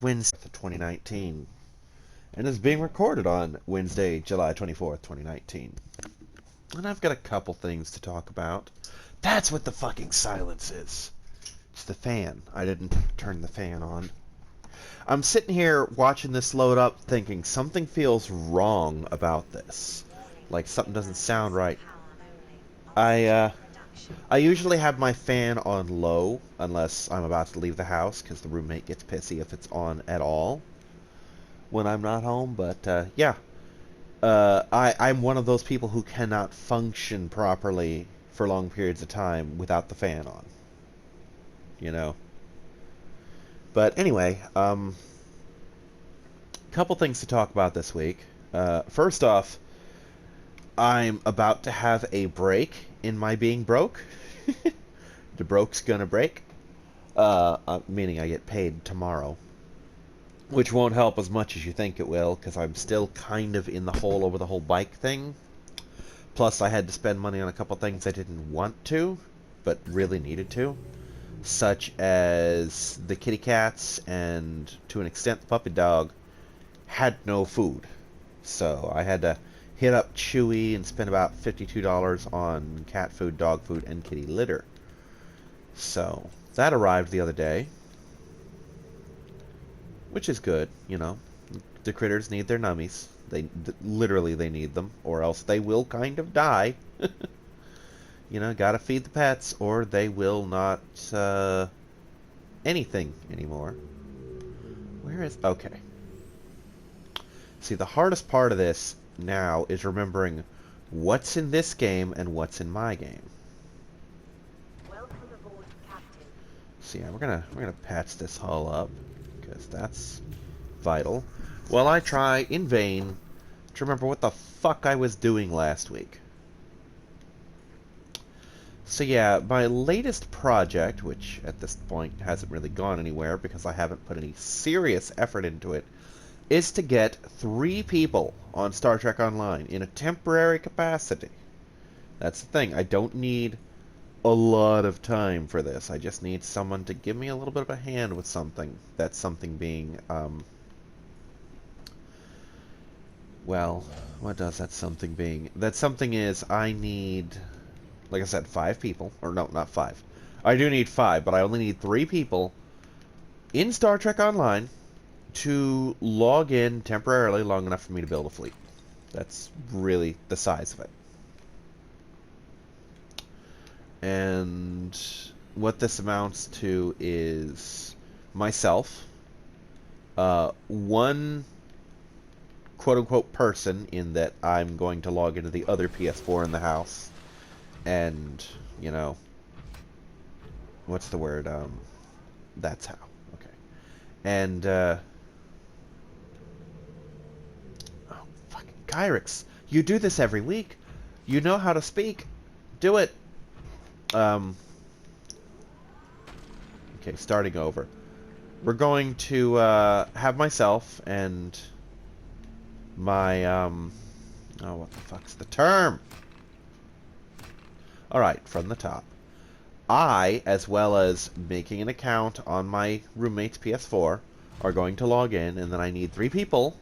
Wednesday, 2019, and is being recorded on Wednesday, July 24th, 2019. And I've got a couple things to talk about. That's what the fucking silence is. It's the fan. I didn't turn the fan on. I'm sitting here watching this load up thinking something feels wrong about this. Like something doesn't sound right. I, uh, I usually have my fan on low unless I'm about to leave the house because the roommate gets pissy if it's on at all when I'm not home. But yeah, I'm one of those people who cannot function properly for long periods of time without the fan on. You know. But anyway, couple things to talk about this week. First off, I'm about to have a break in my being broke. The broke's gonna break. Meaning I get paid tomorrow. Which won't help as much as you think it will, because I'm still kind of in the hole over the whole bike thing. Plus, I had to spend money on a couple things I didn't want to, but really needed to. Such as the kitty cats and, to an extent, the puppy dog had no food. So I had to hit up Chewy and spend about $52 on cat food, dog food, and kitty litter. So that arrived the other day, which is good, you know. The critters need their nummies. Literally they need them, or else they will kind of die. You know, gotta feed the pets, or they will not anything anymore. Where is... Okay. See, the hardest part of this now is remembering what's in this game and what's in my game. Welcome aboard, Captain. So yeah, we're gonna patch this hull up, because that's vital. While I try in vain to remember what the fuck I was doing last week. So yeah, my latest project, which at this point hasn't really gone anywhere because I haven't put any serious effort into it, is to get 3 people on Star Trek Online in a temporary capacity. That's the thing. I don't need a lot of time for this. I just need someone to give me a little bit of a hand with something. That something being, well, what does that something being? That something is, I need, like I said, 5 people. Or no, not 5. I do need 5, but I only need 3 people in Star Trek Online to log in temporarily long enough for me to build a fleet. That's really the size of it. And what this amounts to is myself, one quote-unquote person, in that I'm going to log into the other PS4 in the house, and, you know, what's the word? That's how. Okay. And, fucking Kyrix, you do this every week. You know how to speak. Do it. Okay, starting over. We're going to have myself and my oh, what the fuck's the term? Alright, from the top. I, as well as making an account on my roommate's PS4, are going to log in, and then I need 3 people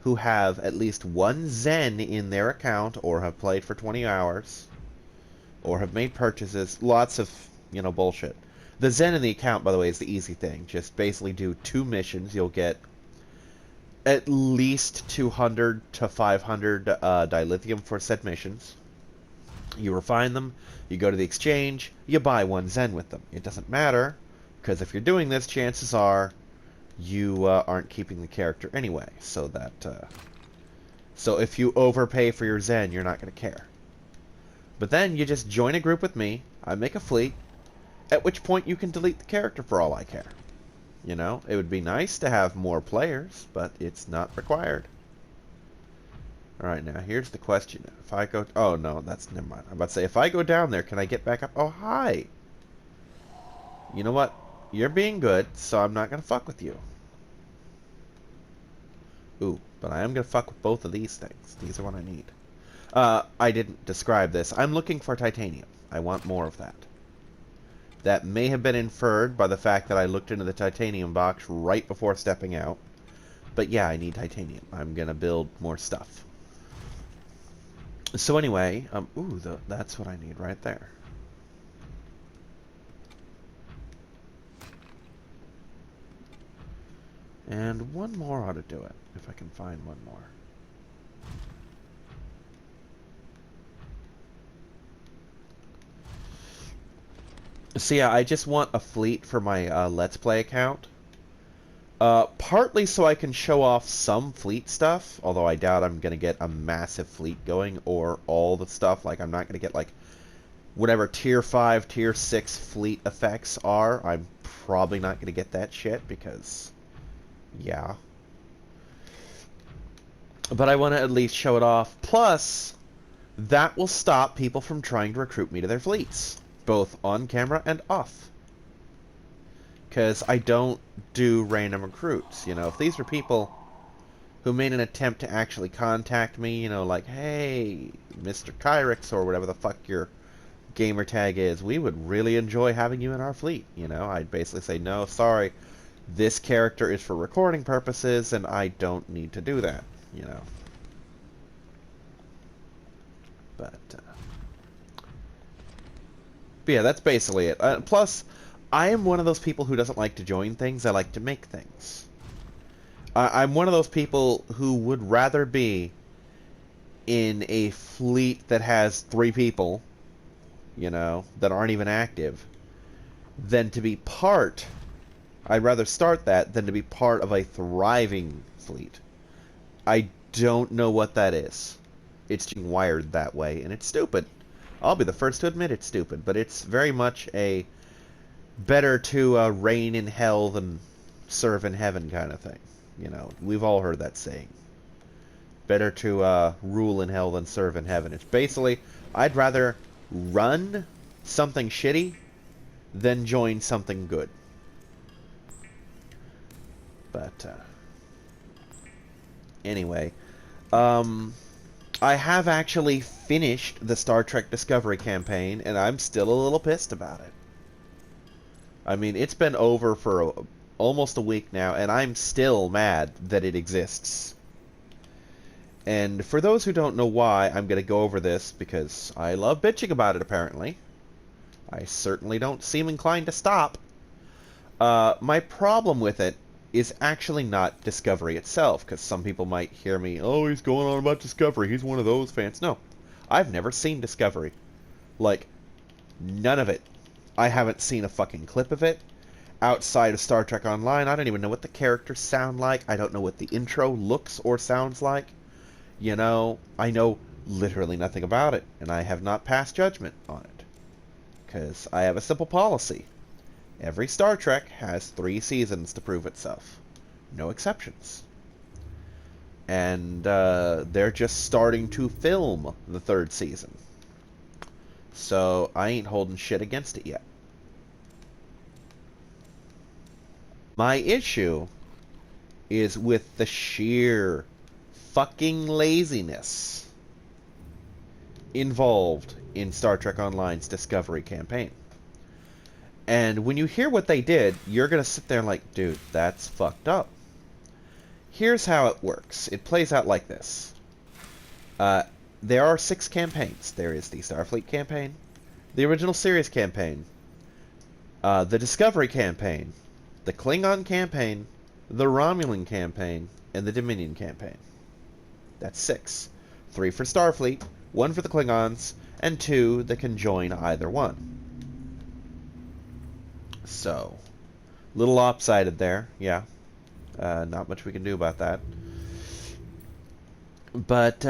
who have at least 1 Zen in their account, or have played for 20 hours, or have made purchases. Lots of, you know, bullshit. The Zen in the account, by the way, is the easy thing. Just basically do 2 missions. You'll get at least 200 to 500 dilithium for said missions. You refine them, you go to the exchange, you buy 1 Zen with them. It doesn't matter, because if you're doing this, chances are you aren't keeping the character anyway. So that, so if you overpay for your Zen, you're not going to care. But then you just join a group with me, I make a fleet, at which point you can delete the character for all I care. You know, it would be nice to have more players, but it's not required. Alright, now here's the question. If I go... Oh, no, that's... Never mind. I'm about to say, if I go down there, can I get back up? Oh, hi! You know what? You're being good, so I'm not going to fuck with you. Ooh, but I am going to fuck with both of these things. These are what I need. I didn't describe this. I'm looking for titanium. I want more of that. That may have been inferred by the fact that I looked into the titanium box right before stepping out. But yeah, I need titanium. I'm gonna build more stuff. So anyway, ooh, that's what I need right there. And one more ought to do it, if I can find one more. So yeah, I just want a fleet for my Let's Play account. Partly so I can show off some fleet stuff, although I doubt I'm going to get a massive fleet going, or all the stuff. Like, I'm not going to get, like, whatever Tier 5, Tier 6 fleet effects are. I'm probably not going to get that shit, because, yeah. But I want to at least show it off. Plus, that will stop people from trying to recruit me to their fleets, both on camera and off. Because I don't do random recruits. You know, if these were people who made an attempt to actually contact me, you know, like, hey, Mr. Kyrix, or whatever the fuck your gamer tag is, we would really enjoy having you in our fleet. You know, I'd basically say, no, sorry, this character is for recording purposes, and I don't need to do that, you know. But yeah, that's basically it. Plus, I am one of those people who doesn't like to join things. I like to make things. I'm one of those people who would rather be in a fleet that has 3 people, you know, that aren't even active, than to be part. I'd rather start that than to be part of a thriving fleet. I don't know what that is. It's wired that way, and it's stupid. I'll be the first to admit it's stupid, but it's very much a better to reign in hell than serve in heaven kind of thing. You know, we've all heard that saying. Better to rule in hell than serve in heaven. It's basically, I'd rather run something shitty than join something good. But, anyway, I have actually finished the Star Trek Discovery campaign, and I'm still a little pissed about it. I mean, it's been over for almost a week now, and I'm still mad that it exists. And for those who don't know why, I'm going to go over this, because I love bitching about it, apparently. I certainly don't seem inclined to stop. My problem with it is actually not Discovery itself, because some people might hear me, oh, he's going on about Discovery, he's one of those fans. No, I've never seen Discovery. Like, none of it. I haven't seen a fucking clip of it. Outside of Star Trek Online, I don't even know what the characters sound like. I don't know what the intro looks or sounds like. You know, I know literally nothing about it, and I have not passed judgment on it. Because I have a simple policy. Every Star Trek has 3 seasons to prove itself. No exceptions. And they're just starting to film the 3rd season. So I ain't holding shit against it yet. My issue is with the sheer fucking laziness involved in Star Trek Online's Discovery campaign. And when you hear what they did, you're going to sit there and like, dude, that's fucked up. Here's how it works. It plays out like this. There are 6 campaigns. There is the Starfleet campaign, the original series campaign, the Discovery campaign, the Klingon campaign, the Romulan campaign, and the Dominion campaign. That's 6. 3 for Starfleet, 1 for the Klingons, and 2 that can join either one. So, little lopsided there, yeah. Not much we can do about that. But,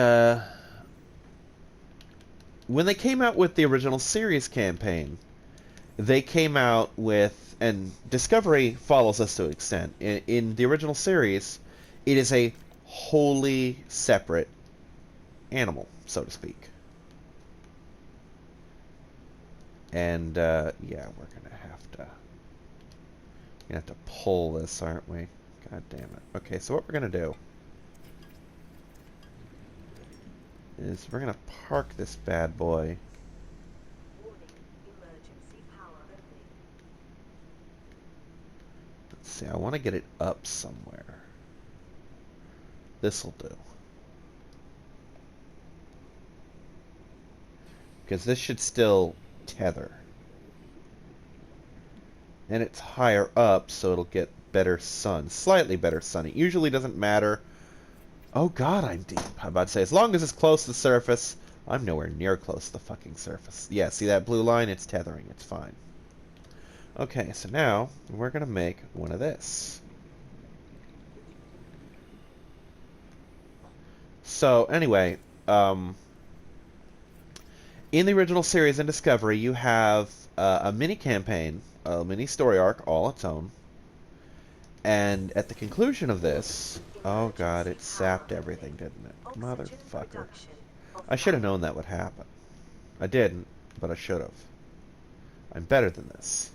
when they came out with the original series campaign, they came out with, and Discovery follows us to an extent. In the original series, it is a wholly separate animal, so to speak. And, yeah, we're gonna have to pull this, aren't we? God damn it. Okay, so what we're gonna do is we're gonna park this bad boy. Warning, emergency power only. see, I want to get it up somewhere. This'll do. Because this should still tether. And it's higher up, so it'll get better sun. Slightly better sun. It usually doesn't matter. Oh god, I'm deep. I'm about to say, as long as it's close to the surface, I'm nowhere near close to the fucking surface. Yeah, see that blue line? It's tethering. It's fine. Okay, so now we're going to make one of this. So, anyway, in the original series in Discovery, you have a mini campaign, a mini story arc all its own. And at the conclusion of this, oh god, it sapped everything, didn't it? Motherfucker. I should have known that would happen. I didn't, but I should have. I'm better than this.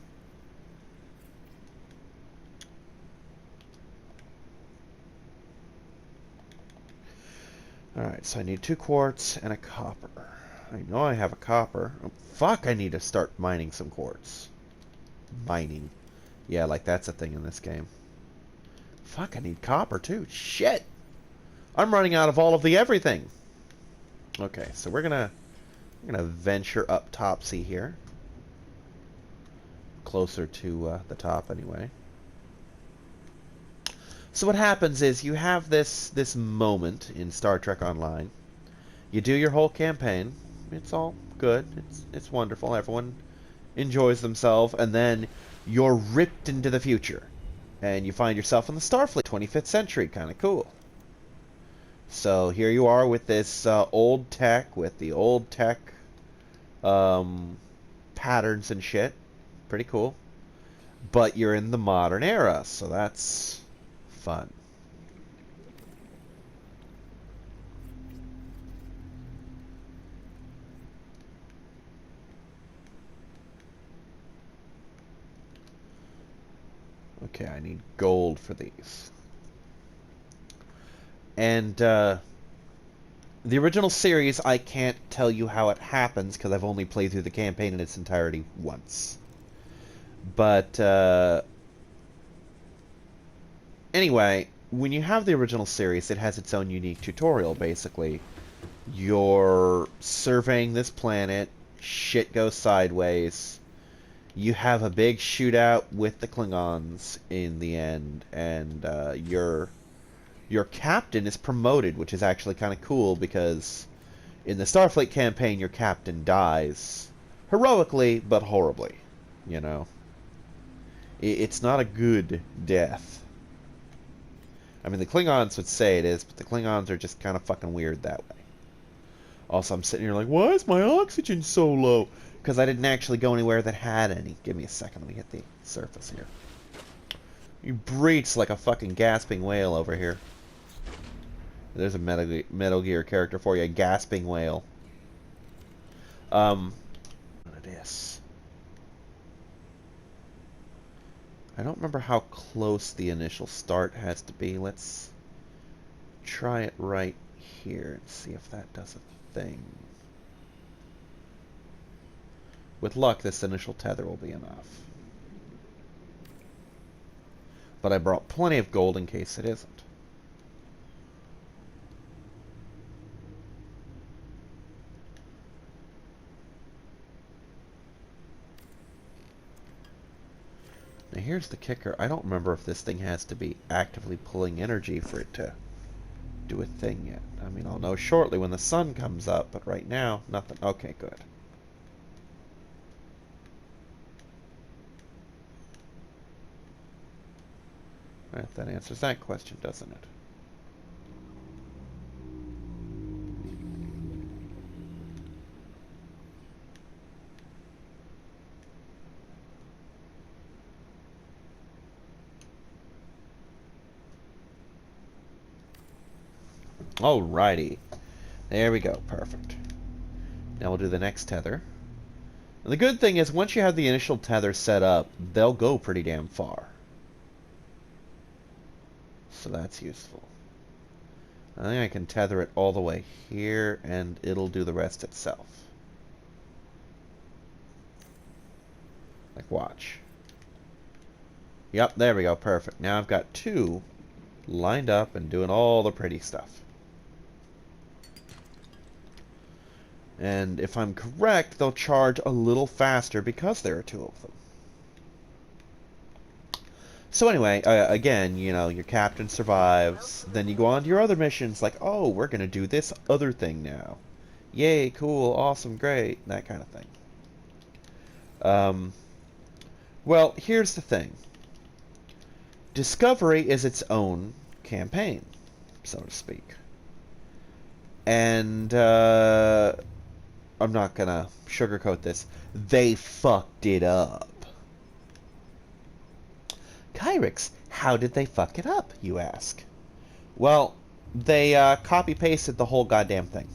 Alright, so I need 2 quartz and a copper. I know I have a copper. Oh, fuck, I need to start mining some quartz. Mining. Yeah, like that's a thing in this game. Fuck, I need copper too. Shit! I'm running out of all of the everything. Okay, so we're gonna venture up topsy here. Closer to the top anyway. So what happens is you have this moment in Star Trek Online. You do your whole campaign. It's all good. It's wonderful. Everyone enjoys themselves, and then you're ripped into the future, and you find yourself in the Starfleet, 25th century. Kind of cool. So here you are with this old tech, with the old tech patterns and shit. Pretty cool. But you're in the modern era, so that's fun. Okay, I need gold for these. And the original series, I can't tell you how it happens because I've only played through the campaign in its entirety once. But anyway, when you have the original series, it has its own unique tutorial, basically. You're surveying this planet, shit goes sideways, you have a big shootout with the Klingons in the end, and your captain is promoted, which is actually kind of cool, because in the Starfleet campaign, your captain dies heroically, but horribly, you know? It's not a good death. I mean, the Klingons would say it is, but the Klingons are just kind of fucking weird that way. Also, I'm sitting here like, why is my oxygen so low? Because I didn't actually go anywhere that had any. Give me a second, let me hit the surface here. You breach like a fucking gasping whale over here. There's a Metal Gear character for you, a gasping whale. What it is. I don't remember how close the initial start has to be. Let's try it right here and see if that does a thing. With luck, this initial tether will be enough. But I brought plenty of gold in case it isn't. Now here's the kicker. I don't remember if this thing has to be actively pulling energy for it to do a thing yet. I mean, I'll know shortly when the sun comes up, but right now, nothing. Okay, good. Alright, that answers that question, doesn't it? Alrighty. There we go. Perfect. Now we'll do the next tether. And the good thing is, once you have the initial tether set up, they'll go pretty damn far. So that's useful. I think I can tether it all the way here, and it'll do the rest itself. Like, watch. Yep, there we go. Perfect. Now I've got 2 lined up and doing all the pretty stuff. And if I'm correct, they'll charge a little faster because there are 2 of them. So anyway, again, you know, your captain survives. Then you go on to your other missions, like, oh, we're going to do this other thing now. Yay, cool, awesome, great, that kind of thing. Well, here's the thing. Discovery is its own campaign, so to speak. And, I'm not going to sugarcoat this. They fucked it up. Kyrix, how did they fuck it up, you ask? Well, they copy-pasted the whole goddamn thing.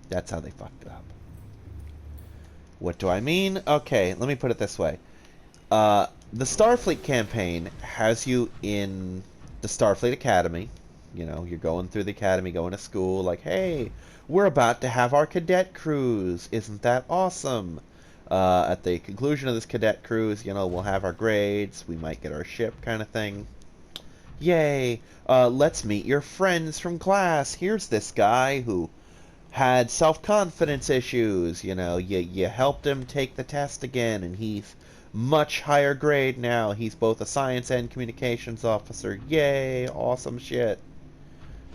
That's how they fucked it up. What do I mean? Okay, let me put it this way. The Starfleet campaign has you in the Starfleet Academy. You know, you're going through the academy, going to school, like, hey, we're about to have our cadet cruise. Isn't that awesome? At the conclusion of this cadet cruise, you know, we'll have our grades, we might get our ship kind of thing. Yay! Let's meet your friends from class. Here's this guy who had self-confidence issues, you know, you helped him take the test again, and he's much higher grade now. He's both a science and communications officer. Yay! Awesome shit.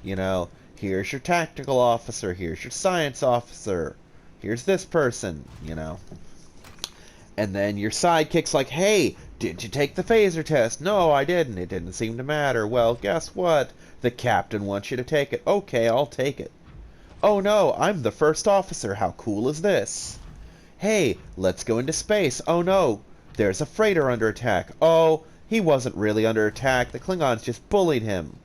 You know, here's your tactical officer, here's your science officer, here's this person, you know. And then your sidekick's like, hey, did you take the phaser test? No, I didn't. It didn't seem to matter. Well, guess what? The captain wants you to take it. Okay, I'll take it. Oh no, I'm the first officer. How cool is this? Hey, let's go into space. Oh no, there's a freighter under attack. Oh, he wasn't really under attack. The Klingons just bullied him.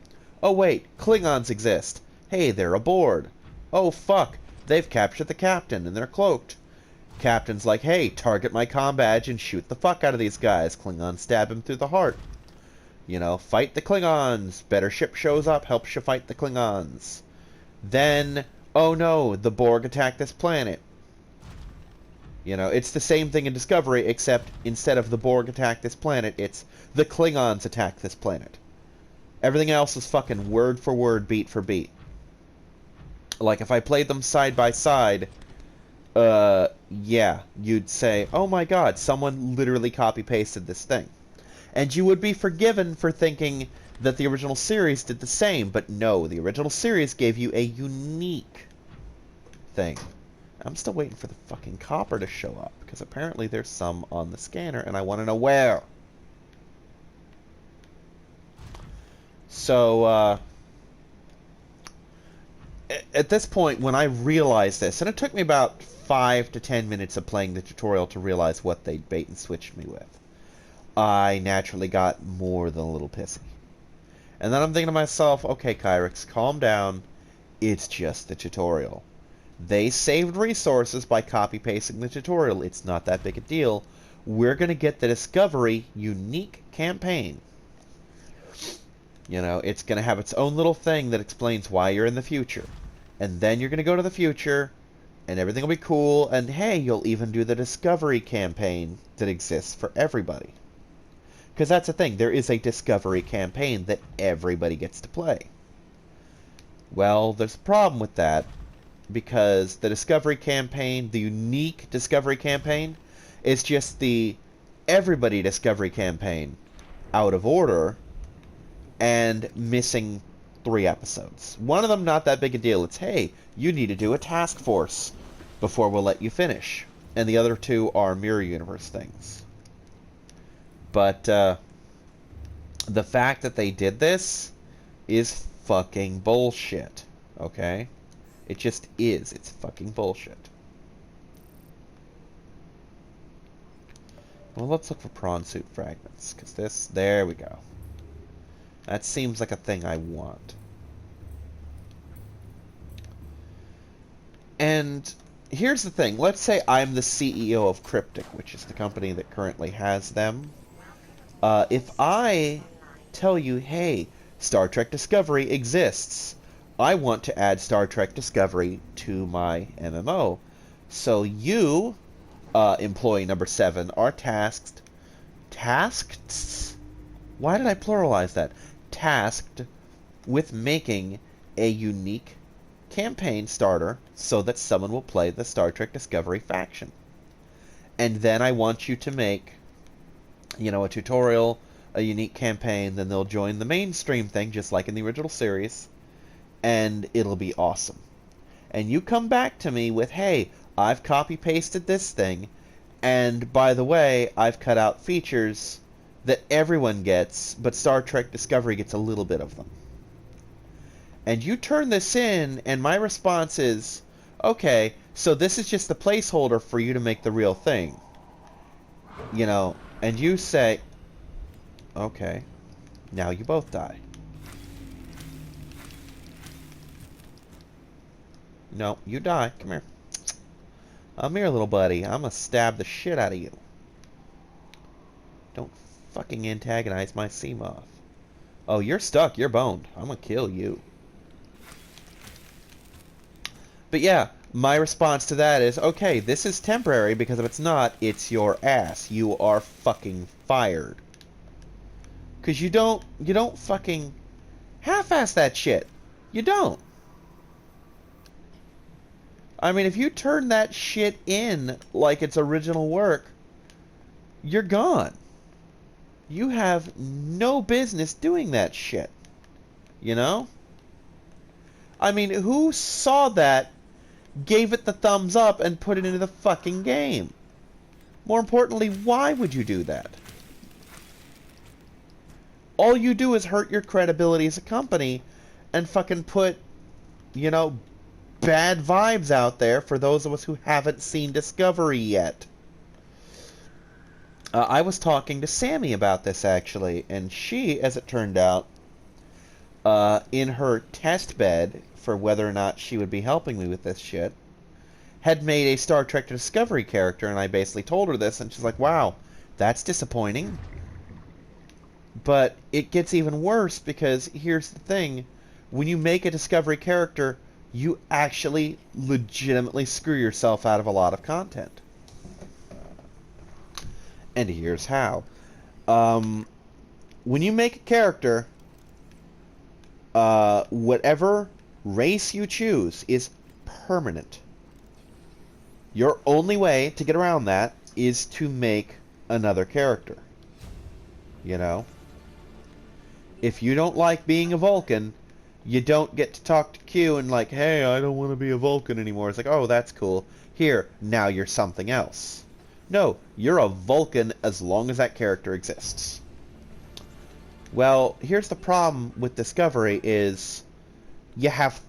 Oh wait, Klingons exist. Hey, they're aboard. Oh fuck, they've captured the captain and they're cloaked. Captain's like, hey, target my comm badge and shoot the fuck out of these guys. Klingons stab him through the heart. You know, fight the Klingons. Better ship shows up, helps you fight the Klingons. Then, oh no, the Borg attack this planet. You know, it's the same thing in Discovery, except instead of the Borg attack this planet, it's the Klingons attack this planet. Everything else is fucking word for word, beat for beat. Like, if I played them side by side, yeah, you'd say, oh my god, someone literally copy-pasted this thing. And you would be forgiven for thinking that the original series did the same, but no, the original series gave you a unique thing. I'm still waiting for the fucking copper to show up, because apparently there's some on the scanner, and I want to know where. So, at this point, when I realized this, and it took me about 5 to 10 minutes of playing the tutorial to realize what they bait and switched me with, I naturally got more than a little pissy. And then I'm thinking to myself, okay, Kyrix, calm down. It's just the tutorial. They saved resources by copy-pasting the tutorial. It's not that big a deal. We're going to get the Discovery unique campaign. You know, it's going to have its own little thing that explains why you're in the future. And then you're going to go to the future, and everything will be cool, and hey, you'll even do the Discovery campaign that exists for everybody. Because that's the thing, there is a Discovery campaign that everybody gets to play. Well, there's a problem with that, because the Discovery campaign, the unique Discovery campaign, is just the everybody Discovery campaign out of order and missing 3 episodes. One of them not that big a deal. It's, hey, you need to do a task force before we'll let you finish. And the other 2 are mirror universe things. But the fact that they did this is fucking bullshit. Okay? It just is. It's fucking bullshit. Well, let's look for prawn suit fragments. Because this... There we go. That seems like a thing I want. And here's the thing. Let's say I'm the CEO of Cryptic, which is the company that currently has them. If I tell you, hey, Star Trek Discovery exists, I want to add Star Trek Discovery to my MMO. So you, employee number 7, are tasked Why did I pluralize that? Tasked with making a unique campaign starter so that someone will play the Star Trek Discovery faction. And then I want you to make, a tutorial, a unique campaign, then they'll join the mainstream thing, just like in the original series, and it'll be awesome. And you come back to me with, hey, I've copy-pasted this thing, and by the way, I've cut out features that everyone gets, but Star Trek Discovery gets a little bit of them. And you turn this in, and my response is, okay, so this is just the placeholder for you to make the real thing. And you say, okay, now you both die. No, you die. Come here. Come here, little buddy. I'm gonna stab the shit out of you. Don't fucking antagonize my Seamoth. Oh, you're stuck. You're boned. I'm gonna kill you. But yeah, my response to that is, okay, this is temporary, because if it's not, it's your ass. You are fucking fired. Because you don't fucking half-ass that shit. You don't. I mean, if you turn that shit in like it's original work, you're gone. You have no business doing that shit. I mean, who saw that, gave it the thumbs up, and put it into the fucking game? More importantly, why would you do that? All you do is hurt your credibility as a company and fucking put, bad vibes out there for those of us who haven't seen Discovery yet. I was talking to Sammy about this, actually, and she, as it turned out, in her test bed for whether or not she would be helping me with this shit, had made a Star Trek Discovery character, and I basically told her this, and she's like, wow, that's disappointing. But it gets even worse, because here's the thing. When you make a Discovery character, you actually legitimately screw yourself out of a lot of content. And here's how. When you make a character, whatever race you choose is permanent. Your only way to get around that is to make another character. If you don't like being a Vulcan, you don't get to talk to Q and like, hey, I don't want to be a Vulcan anymore. It's like, oh, that's cool. Here, now you're something else. No, you're a Vulcan as long as that character exists. Well, here's the problem with Discovery is you have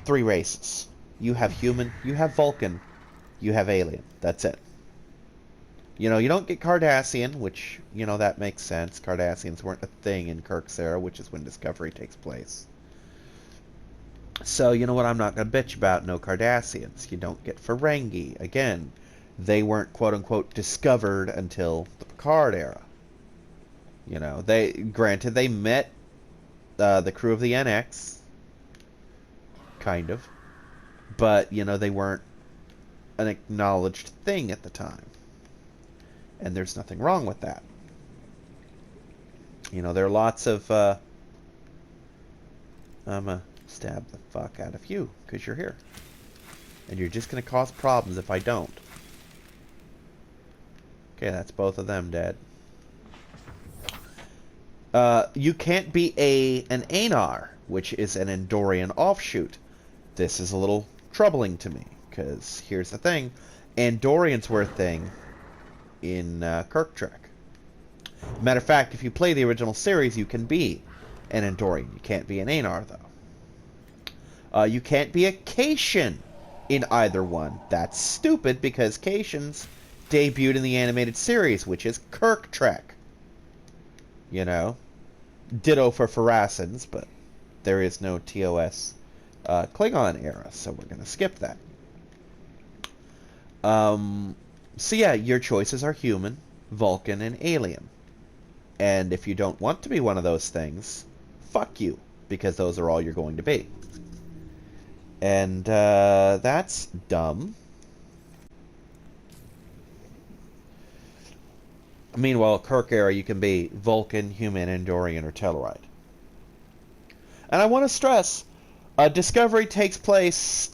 3 races. You have human, you have Vulcan, you have alien. That's it. You don't get Cardassian, which, that makes sense. Cardassians weren't a thing in Kirk's era, which is when Discovery takes place. So, you know what, I'm not going to bitch about no Cardassians. You don't get Ferengi. Again, they weren't quote-unquote discovered until the Picard era. Granted, they met the crew of the NX. Kind of. But, they weren't an acknowledged thing at the time. And there's nothing wrong with that. There are lots of, I'm gonna stab the fuck out of you, because you're here. And you're just gonna cause problems if I don't. Okay, that's both of them dead. You can't be an Anar, which is an Andorian offshoot. This is a little troubling to me, because here's the thing. Andorians were a thing in Kirk Trek. Matter of fact, if you play the original series, you can be an Andorian. You can't be an Anar, though. You can't be a Cation in either one. That's stupid, because Cations debuted in the animated series, which is Kirk Trek. Ditto for Pharasans, but there is no TOS Klingon era, so we're going to skip that. So yeah, your choices are human, Vulcan, and alien. And if you don't want to be one of those things, fuck you, because those are all you're going to be. And that's dumb. Meanwhile, Kirk era, you can be Vulcan, Human, Andorian, or Tellarite. And I want to stress, Discovery takes place,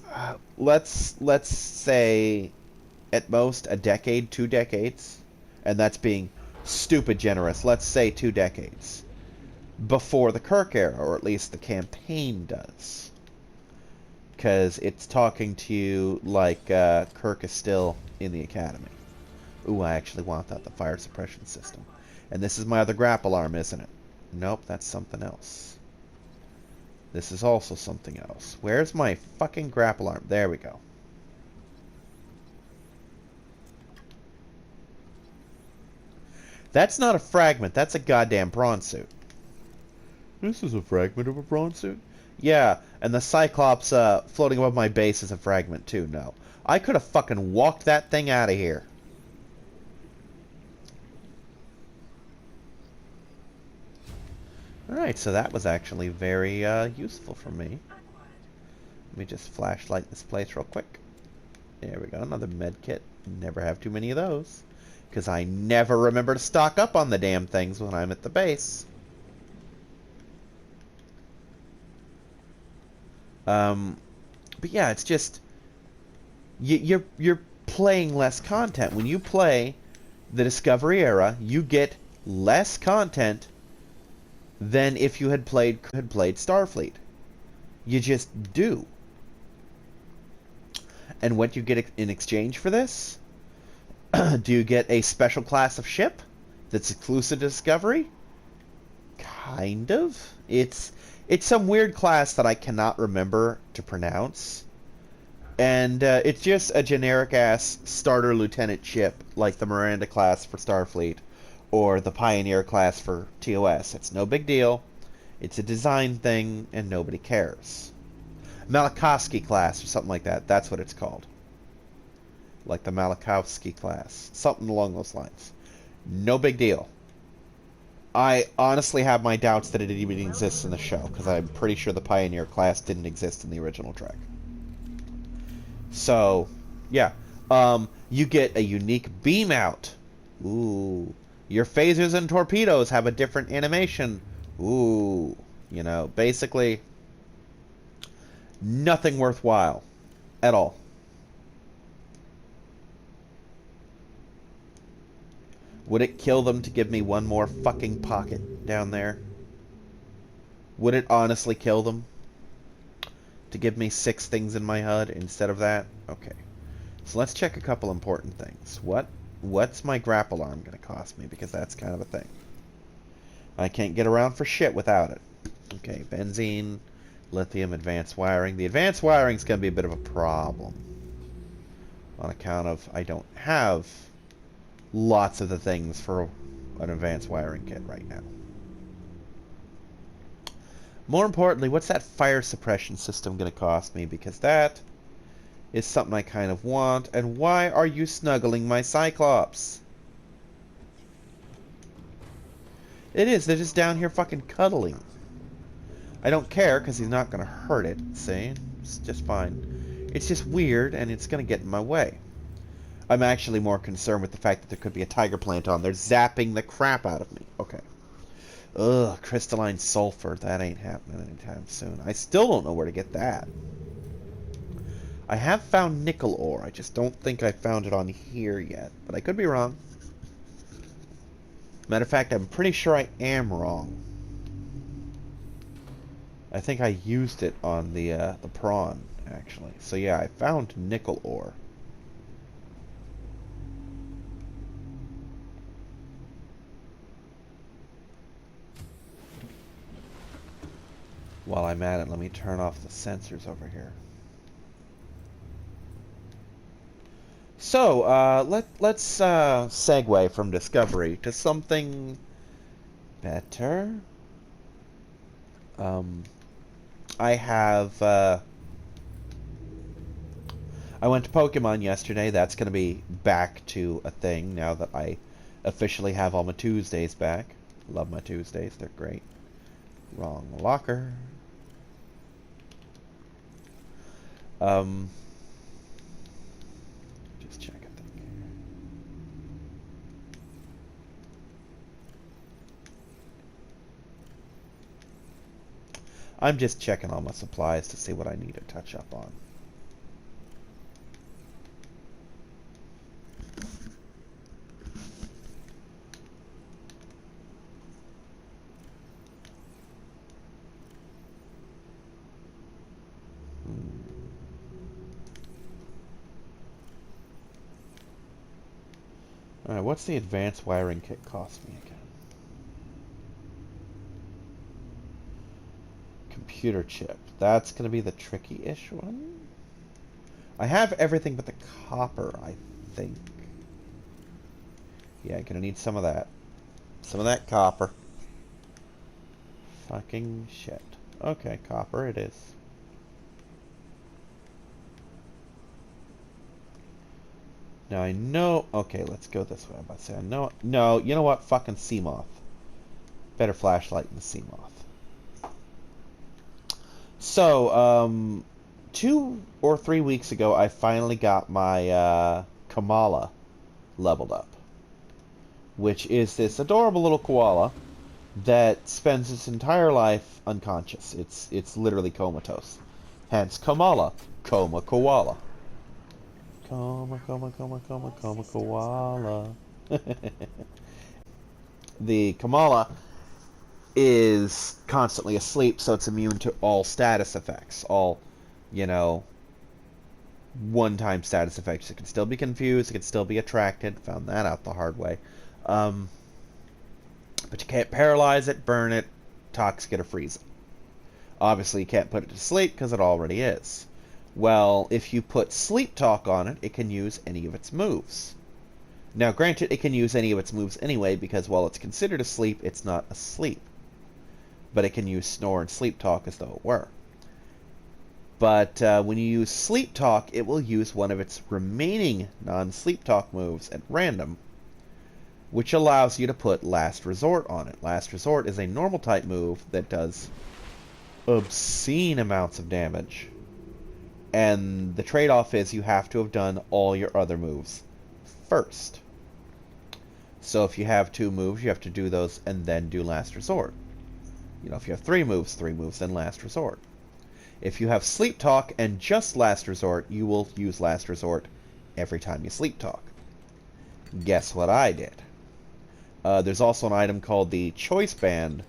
let's say, at most a decade, 2 decades, and that's being stupid generous. Let's say 2 decades before the Kirk era, or at least the campaign does, because it's talking to you like Kirk is still in the academy. Ooh, I actually want that, the fire suppression system. And this is my other grapple arm, isn't it? Nope, that's something else. This is also something else. Where's my fucking grapple arm? There we go. That's not a fragment, that's a goddamn prawn suit. This is a fragment of a prawn suit? Yeah, and the Cyclops floating above my base is a fragment too, no. I could have fucking walked that thing out of here. Alright, so that was actually very useful for me. Let me just flashlight this place real quick. There we go, another med kit. Never have too many of those. Because I never remember to stock up on the damn things when I'm at the base. But yeah, it's just... You're playing less content. When you play the Discovery era, you get less content than if you had played Starfleet. You just do. And what you get in exchange for this? Do you get a special class of ship that's exclusive to Discovery? Kind of. It's some weird class that I cannot remember to pronounce. And it's just a generic-ass starter lieutenant ship, like the Miranda class for Starfleet, or the Pioneer class for TOS. It's no big deal. It's a design thing, and nobody cares. Malakowski class, or something like that. That's what it's called. Like the Malakowski class. Something along those lines. No big deal. I honestly have my doubts that it even exists in the show, because I'm pretty sure the Pioneer class didn't exist in the original Trek. So, yeah. You get a unique beam out. Ooh. Your phasers and torpedoes have a different animation. Ooh. You know, basically, nothing worthwhile. At all. Would it kill them to give me one more fucking pocket down there? Would it honestly kill them? To give me 6 things in my HUD instead of that? Okay. So let's check a couple important things. What's my grapple arm going to cost me? Because that's kind of a thing. I can't get around for shit without it. Okay, benzene, lithium, advanced wiring. The advanced wiring is going to be a bit of a problem. On account of I don't have lots of the things for an advanced wiring kit right now. More importantly, what's that fire suppression system going to cost me? Because that is something I kind of want. And why are you snuggling my Cyclops? It is. They're just down here fucking cuddling. I don't care because he's not going to hurt it. See? It's just fine. It's just weird and it's going to get in my way. I'm actually more concerned with the fact that there could be a tiger plant on there zapping the crap out of me. Okay. Ugh, crystalline sulfur. That ain't happening anytime soon. I still don't know where to get that. I have found nickel ore. I just don't think I found it on here yet. But I could be wrong. Matter of fact, I'm pretty sure I am wrong. I think I used it on the prawn, actually. So yeah, I found nickel ore. While I'm at it, let me turn off the sensors over here. So, let's segue from Discovery to something better. I have, I went to Pokemon yesterday. That's going to be back to a thing now that I officially have all my Tuesdays back. Love my Tuesdays. They're great. Wrong locker. Just check it. I'm just checking all my supplies to see what I need to touch up on. Alright, what's the advanced wiring kit cost me again? Computer chip. That's going to be the tricky-ish one. I have everything but the copper, I think. Yeah, going to need some of that. Some of that copper. Fucking shit. Okay, copper it is. Now I know... Okay, let's go this way. I'm about to say I know... No, you know what? Fucking Seamoth. Better flashlight than the Seamoth. So, 2 or 3 weeks ago, I finally got my Kamala leveled up. Which is this adorable little koala that spends its entire life unconscious. It's literally comatose. Hence, Kamala. Coma koala. Coma koala. The Kamala is constantly asleep, so it's immune to all status effects. All, you know, one-time status effects. It can still be confused, it can still be attracted. Found that out the hard way. But you can't paralyze it, burn it, toxic it, or freeze it. Obviously, you can't put it to sleep because it already is. Well, if you put sleep talk on it, it can use any of its moves. Now, granted, it can use any of its moves anyway, because while it's considered asleep, it's not asleep. But it can use snore and sleep talk as though it were. But when you use sleep talk, it will use one of its remaining non-sleep talk moves at random, which allows you to put Last Resort on it. Last Resort is a normal type move that does obscene amounts of damage. And the trade-off is you have to have done all your other moves first. So if you have 2 moves, you have to do those and then do Last Resort. You know, if you have 3 moves, then Last Resort. If you have Sleep Talk and just Last Resort, you will use Last Resort every time you Sleep Talk. Guess what I did? There's also an item called the Choice Band,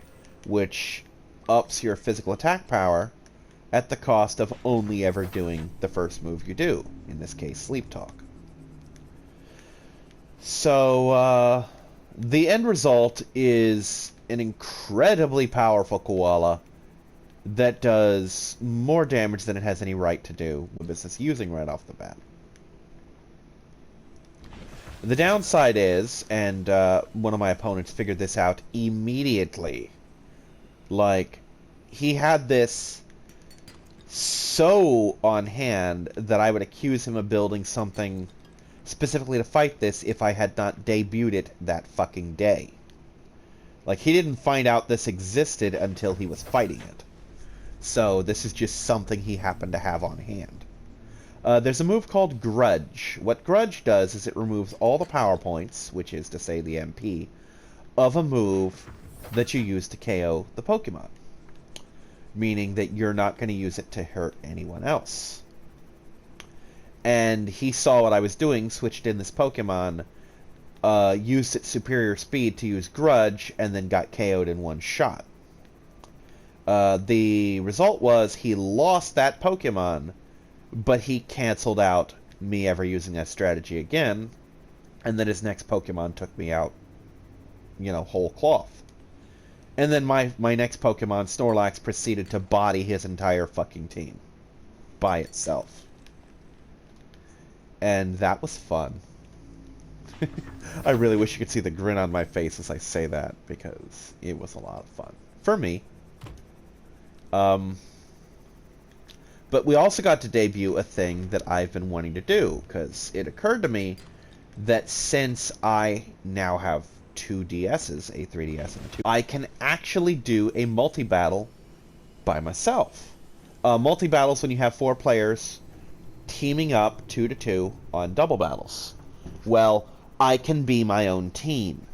which ups your physical attack power at the cost of only ever doing the first move you do, in this case, Sleep Talk. So, the end result is an incredibly powerful koala that does more damage than it has any right to do with business using right off the bat. The downside is, and one of my opponents figured this out immediately, like, he had this so on hand that I would accuse him of building something specifically to fight this if I had not debuted it that fucking day. Like, he didn't find out this existed until he was fighting it. So this is just something he happened to have on hand. There's a move called Grudge. What Grudge does is it removes all the power points, which is to say the MP, of a move that you use to KO the Pokemon. Meaning that you're not going to use it to hurt anyone else. And he saw what I was doing, switched in this Pokemon, used its superior speed to use Grudge, and then got KO'd in one shot. The result was he lost that Pokemon, but he canceled out me ever using that strategy again, and then his next Pokemon took me out, you know, whole cloth. And then my next Pokemon, Snorlax, proceeded to body his entire fucking team by itself. And that was fun. I really wish you could see the grin on my face as I say that, because it was a lot of fun. For me. But we also got to debut a thing that I've been wanting to do, because it occurred to me that since I now have 2 DSs, a 3DS and a 2, I can actually do a multi-battle by myself. Multi-battles when you have 4 players teaming up 2 to 2 on double battles. Well, I can be my own team.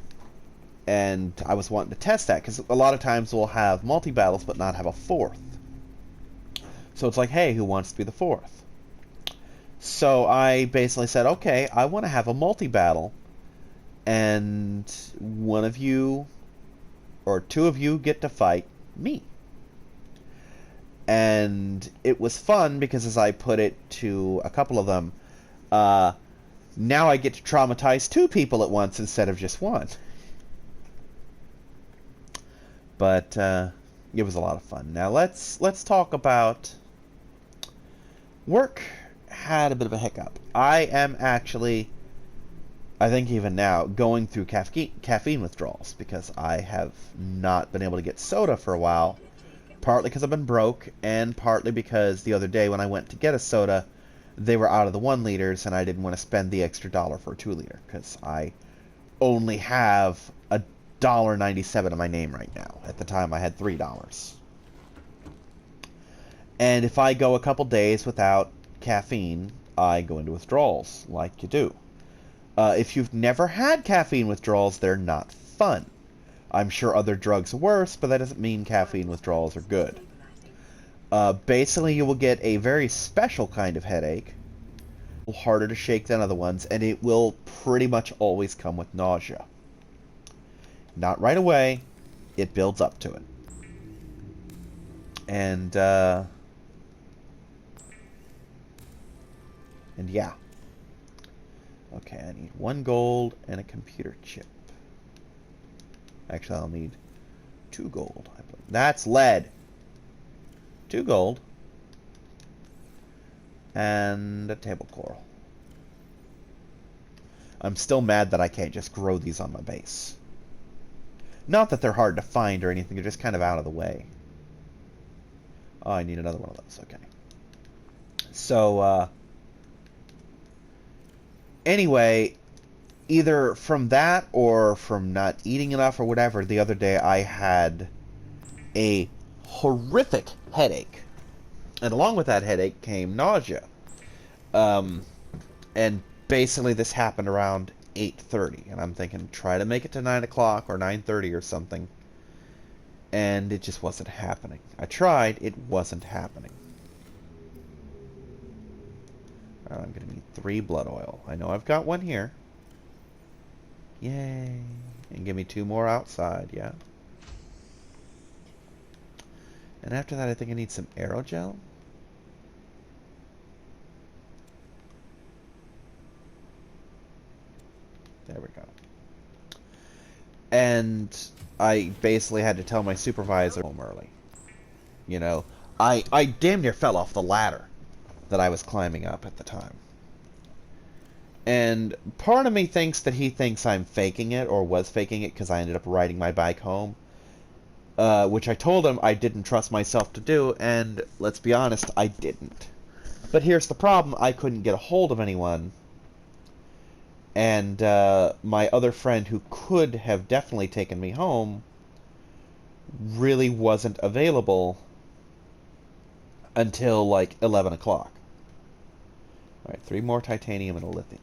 And I was wanting to test that, because a lot of times we'll have multi-battles but not have a 4th. So it's like, hey, who wants to be the fourth? So I basically said, okay, I want to have a multi-battle, and one of you or two of you get to fight me. And it was fun because, as I put it to a couple of them, now I get to traumatize two people at once instead of just one. But it was a lot of fun. Now let's talk about work. Had a bit of a hiccup. I am actually, I think even now, going through caffeine withdrawals because I have not been able to get soda for a while. Partly because I've been broke, and partly because the other day when I went to get a soda, they were out of the 1 liters, and I didn't want to spend the extra $1 for a 2 liter, because I only have $1.97 in my name right now. At the time, I had $3. And if I go a couple days without caffeine, I go into withdrawals, like you do. If you've never had caffeine withdrawals, they're not fun. I'm sure other drugs are worse, but that doesn't mean caffeine withdrawals are good. Basically, you will get a very special kind of headache, harder to shake than other ones, and it will pretty much always come with nausea. Not right away, it builds up to it. And yeah. Okay, I need 1 gold and a computer chip. Actually, I'll need 2 gold. That's lead. 2 gold. And a table coral. I'm still mad that I can't just grow these on my base. Not that they're hard to find or anything, they're just kind of out of the way. Oh, I need another one of those, okay. So, anyway, either from that or from not eating enough or whatever, the other day I had a horrific headache. And along with that headache came nausea. And basically this happened around 8:30. And I'm thinking, try to make it to 9 o'clock or 9:30 or something. And it just wasn't happening. I tried, it wasn't happening. I'm going to need 3 blood oil. I know I've got 1 here. Yay. And give me 2 more outside, yeah. And after that, I think I need some aerogel. There we go. And I basically had to tell my supervisor home early. You know, I damn near fell off the ladder that I was climbing up at the time. And part of me thinks that he thinks I'm faking it, or was faking it, because I ended up riding my bike home. Which I told him I didn't trust myself to do, and let's be honest, I didn't. But here's the problem, I couldn't get a hold of anyone. And my other friend, who could have definitely taken me home, really wasn't available until like 11 o'clock. Alright, 3 more titanium and a lithium.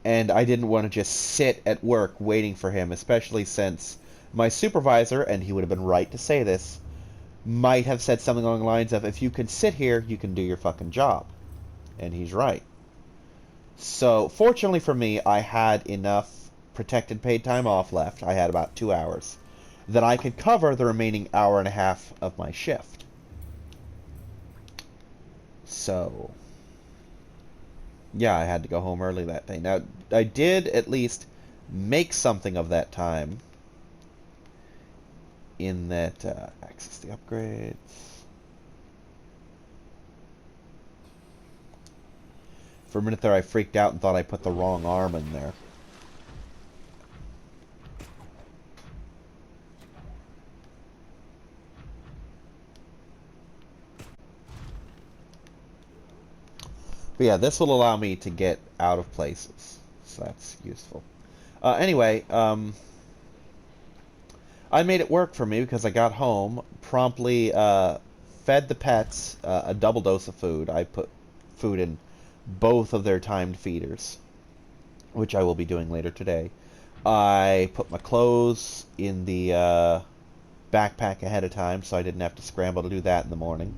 And I didn't want to just sit at work waiting for him, especially since my supervisor, and he would have been right to say this, might have said something along the lines of, if you can sit here, you can do your fucking job. And he's right. So, fortunately for me, I had enough protected paid time off left, I had about 2 hours, that I could cover the remaining hour and a half of my shift. So, yeah, I had to go home early that day. Now, I did at least make something of that time, in that, access the upgrades. For a minute there, I freaked out and thought I put the wrong arm in there. But yeah, this will allow me to get out of places, so that's useful. Anyway, I made it work for me because I got home, promptly fed the pets a double dose of food. I put food in both of their timed feeders, which I will be doing later today. I put my clothes in the backpack ahead of time so I didn't have to scramble to do that in the morning.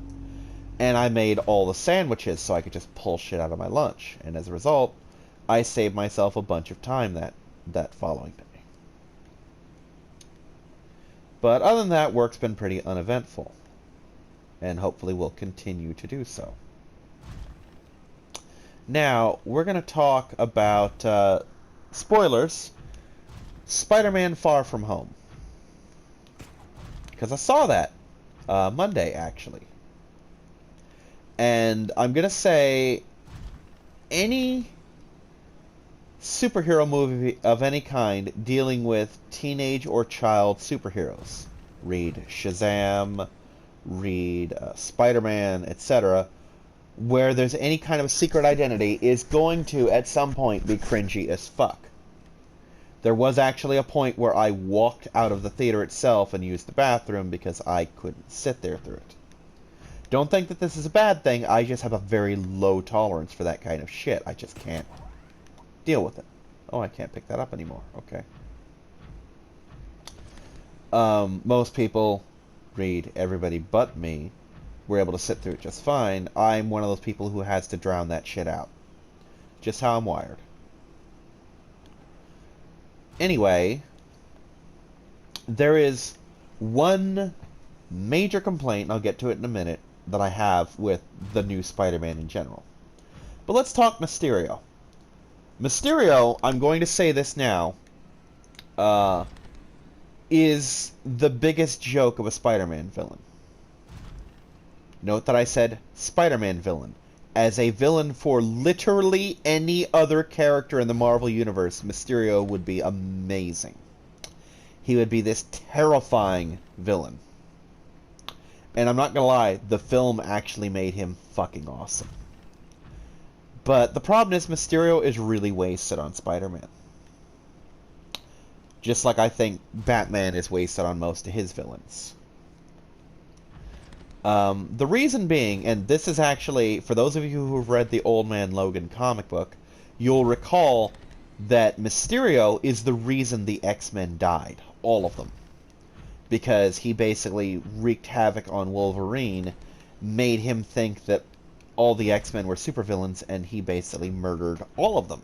And I made all the sandwiches so I could just pull shit out of my lunch. And as a result, I saved myself a bunch of time that following day. But other than that, work's been pretty uneventful. And hopefully will continue to do so. Now, we're going to talk about, spoilers, Spider-Man Far From Home. Because I saw that Monday, actually. And I'm going to say any superhero movie of any kind dealing with teenage or child superheroes, read Shazam, read Spider-Man, etc., where there's any kind of a secret identity, is going to, at some point, be cringy as fuck. There was actually a point where I walked out of the theater itself and used the bathroom because I couldn't sit there through it. Don't think that this is a bad thing, I just have a very low tolerance for that kind of shit. I just can't deal with it. Oh, I can't pick that up anymore. Okay. Most people, read everybody but me, were able to sit through it just fine. I'm one of those people who has to drown that shit out. Just how I'm wired. Anyway, there is one major complaint, and I'll get to it in a minute, that I have with the new Spider-Man in general. But let's talk Mysterio. Mysterio, I'm going to say this now, is the biggest joke of a Spider-Man villain. Note that I said Spider-Man villain. As a villain for literally any other character in the Marvel Universe, Mysterio would be amazing. He would be this terrifying villain. And I'm not gonna lie, the film actually made him fucking awesome. But the problem is Mysterio is really wasted on Spider-Man. Just like I think Batman is wasted on most of his villains. The reason being, and this is actually, for those of you who have read the Old Man Logan comic book, you'll recall that Mysterio is the reason the X-Men died. All of them. Because he basically wreaked havoc on Wolverine, made him think that all the X-Men were supervillains, and he basically murdered all of them.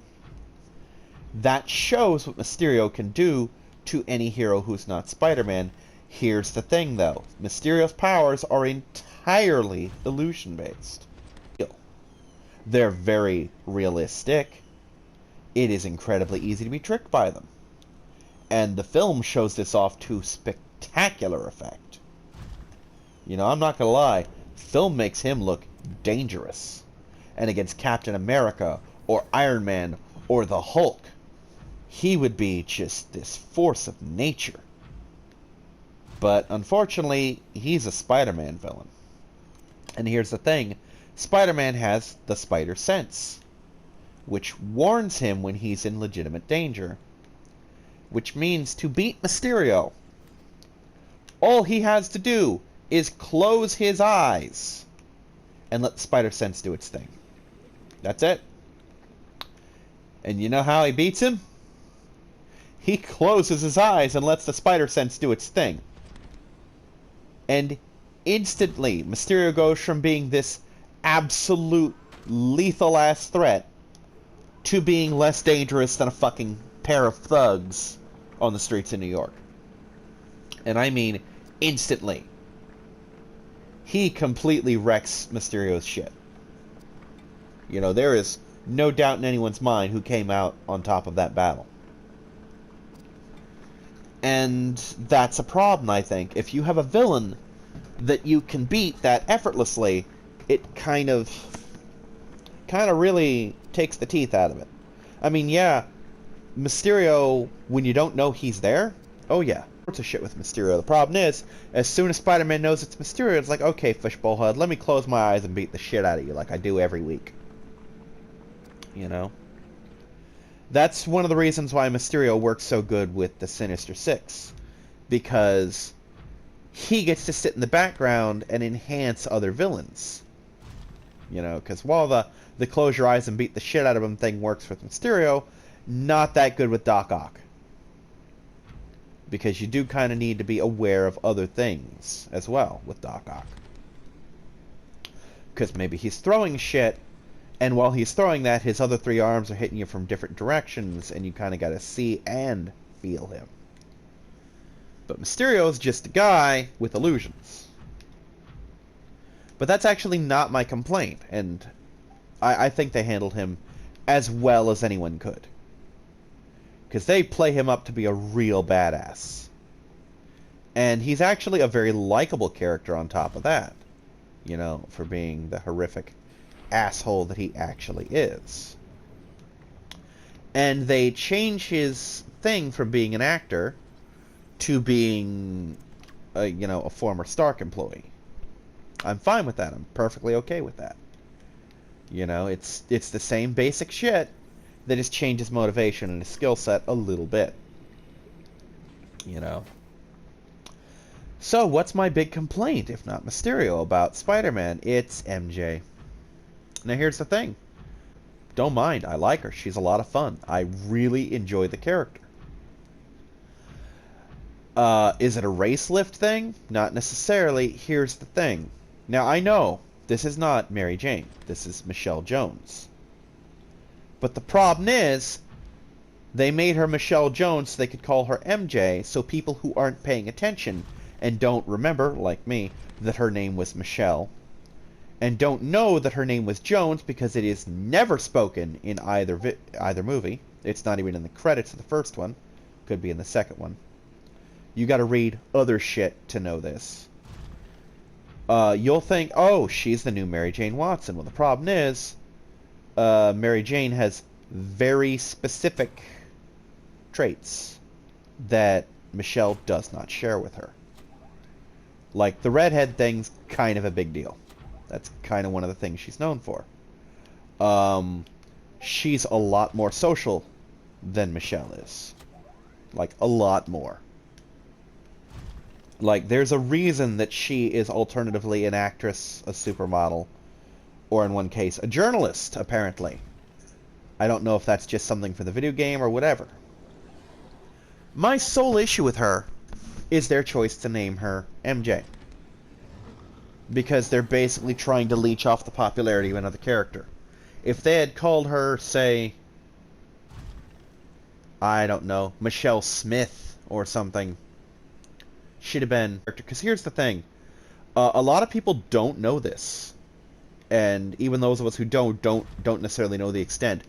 That shows what Mysterio can do to any hero who's not Spider-Man. Here's the thing, though. Mysterio's powers are entirely illusion-based. They're very realistic. It is incredibly easy to be tricked by them. And the film shows this off to spectacular effect. You know, I'm not gonna lie. Film makes him look dangerous. And against Captain America, or Iron Man, or the Hulk, he would be just this force of nature. But unfortunately, he's a Spider-Man villain. And here's the thing. Spider-Man has the spider sense, which warns him when he's in legitimate danger. Which means to beat Mysterio, all he has to do is close his eyes and let the spider sense do its thing. That's it. And you know how he beats him? He closes his eyes and lets the spider sense do its thing. And instantly, Mysterio goes from being this absolute lethal-ass threat to being less dangerous than a fucking pair of thugs on the streets of New York. And I mean instantly. He completely wrecks Mysterio's shit. You know, there is no doubt in anyone's mind who came out on top of that battle. And that's a problem, I think. If you have a villain that you can beat that effortlessly, it kind of really takes the teeth out of it. I mean, yeah, Mysterio, when you don't know he's there, oh yeah, sorts of shit with Mysterio. The problem is, as soon as Spider-Man knows it's Mysterio, it's like, okay, Fishbowl Hud, let me close my eyes and beat the shit out of you like I do every week. You know? That's one of the reasons why Mysterio works so good with the Sinister Six. Because he gets to sit in the background and enhance other villains. You know, because while the close your eyes and beat the shit out of him thing works with Mysterio, not that good with Doc Ock. because you do kind of need to be aware of other things as well with Doc Ock. Because maybe he's throwing shit, and while he's throwing that, his other three arms are hitting you from different directions, and you kind of got to see and feel him. But Mysterio's just a guy with illusions. But that's actually not my complaint, and I think they handled him as well as anyone could. Because they play him up to be a real badass. And he's actually a very likable character on top of that. You know, for being the horrific asshole that he actually is. And they change his thing from being an actor to being, a former Stark employee. I'm fine with that. I'm perfectly okay with that. You know, it's the same basic shit. That just changes motivation and his skill set a little bit. You know. So, what's my big complaint, if not Mysterio, about Spider-Man? It's MJ. Now, here's the thing. Don't mind. I like her. She's a lot of fun. I really enjoy the character. Is it a race lift thing? Not necessarily. Here's the thing. Now, I know this is not Mary Jane. This is Michelle Jones. But the problem is, they made her Michelle Jones so they could call her MJ, so people who aren't paying attention and don't remember, like me, that her name was Michelle, and don't know that her name was Jones because it is never spoken in either movie. It's not even in the credits of the first one. Could be in the second one. You gotta read other shit to know this. You'll think, oh, she's the new Mary Jane Watson. Well, the problem is, Mary Jane has very specific traits that Michelle does not share with her. Like, the redhead thing's kind of a big deal. That's kind of one of the things she's known for. She's a lot more social than Michelle is. Like, a lot more. Like, there's a reason that she is alternatively an actress, a supermodel, or in one case, a journalist, apparently. I don't know if that's just something for the video game or whatever. My sole issue with her is their choice to name her MJ. Because they're basically trying to leech off the popularity of another character. If they had called her, say, I don't know, Michelle Smith or something, she'd have been... Because here's the thing. A lot of people don't know this. And even those of us who don't necessarily know the extent.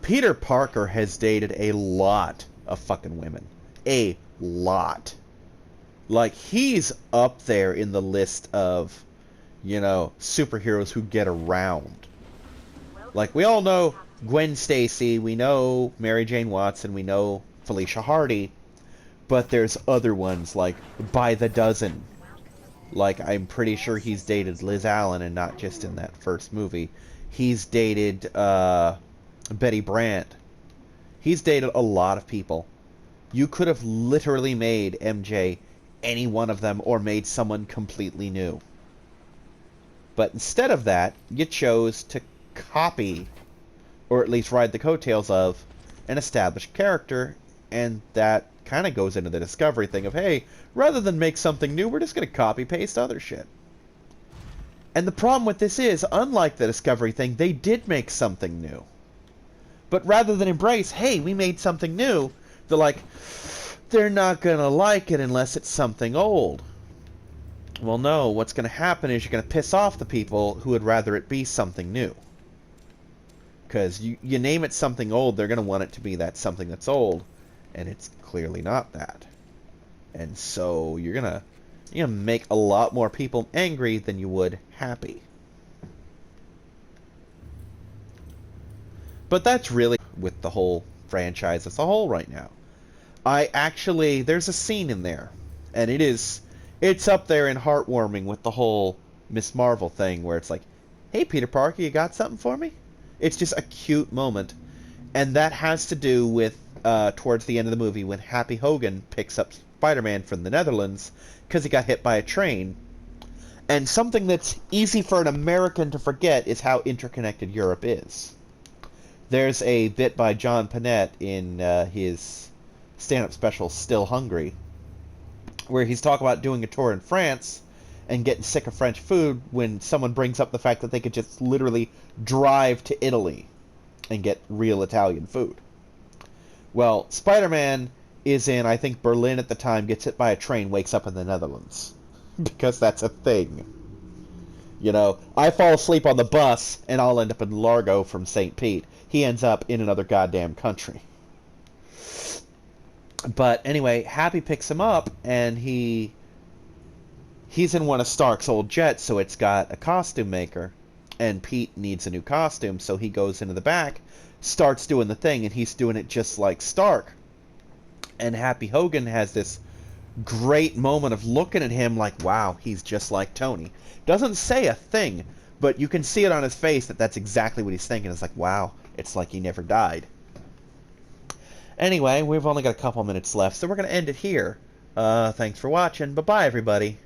Peter Parker has dated a lot of fucking women. A lot. Like, he's up there in the list of, superheroes who get around. Like, we all know Gwen Stacy, we know Mary Jane Watson, we know Felicia Hardy, but there's other ones, like, by the dozen. Like, I'm pretty sure he's dated Liz Allen, and not just in that first movie. He's dated Betty Brant. He's dated a lot of people. You could have literally made MJ any one of them, or made someone completely new. But instead of that, you chose to copy, or at least ride the coattails of, an established character, and that kind of goes into the Discovery thing of, hey, rather than make something new, we're just going to copy-paste other shit. And the problem with this is, unlike the Discovery thing, they did make something new. But rather than embrace, hey, we made something new, they're like, they're not going to like it unless it's something old. Well, no, what's going to happen is you're going to piss off the people who would rather it be something new. Because you name it something old, they're going to want it to be that something that's old. And it's clearly not that. And so you're gonna make a lot more people angry than you would happy. But that's really with the whole franchise as a whole right now. There's a scene in there, and it's up there and heartwarming with the whole Miss Marvel thing, where it's like, hey, Peter Parker, you got something for me? It's just a cute moment. And that has to do with towards the end of the movie when Happy Hogan picks up Spider-Man from the Netherlands because he got hit by a train. And something that's easy for an American to forget is how interconnected Europe is. There's a bit by John Panette in his stand-up special, Still Hungry, where he's talking about doing a tour in France and getting sick of French food when someone brings up the fact that they could just literally drive to Italy and get real Italian food. Well, Spider-Man is in, I think, Berlin at the time, gets hit by a train, wakes up in the Netherlands. Because that's a thing. You know, I fall asleep on the bus, and I'll end up in Largo from St. Pete. He ends up in another goddamn country. But anyway, Happy picks him up, and he's in one of Stark's old jets, so it's got a costume maker. And Pete needs a new costume, so he goes into the back, starts doing the thing, and he's doing it just like Stark. And Happy Hogan has this great moment of looking at him like, wow, he's just like Tony. Doesn't say a thing, but you can see it on his face that that's exactly what he's thinking. It's like, wow, it's like he never died. Anyway, we've only got a couple minutes left, so we're going to end it here. Thanks for watching. Bye-bye, everybody.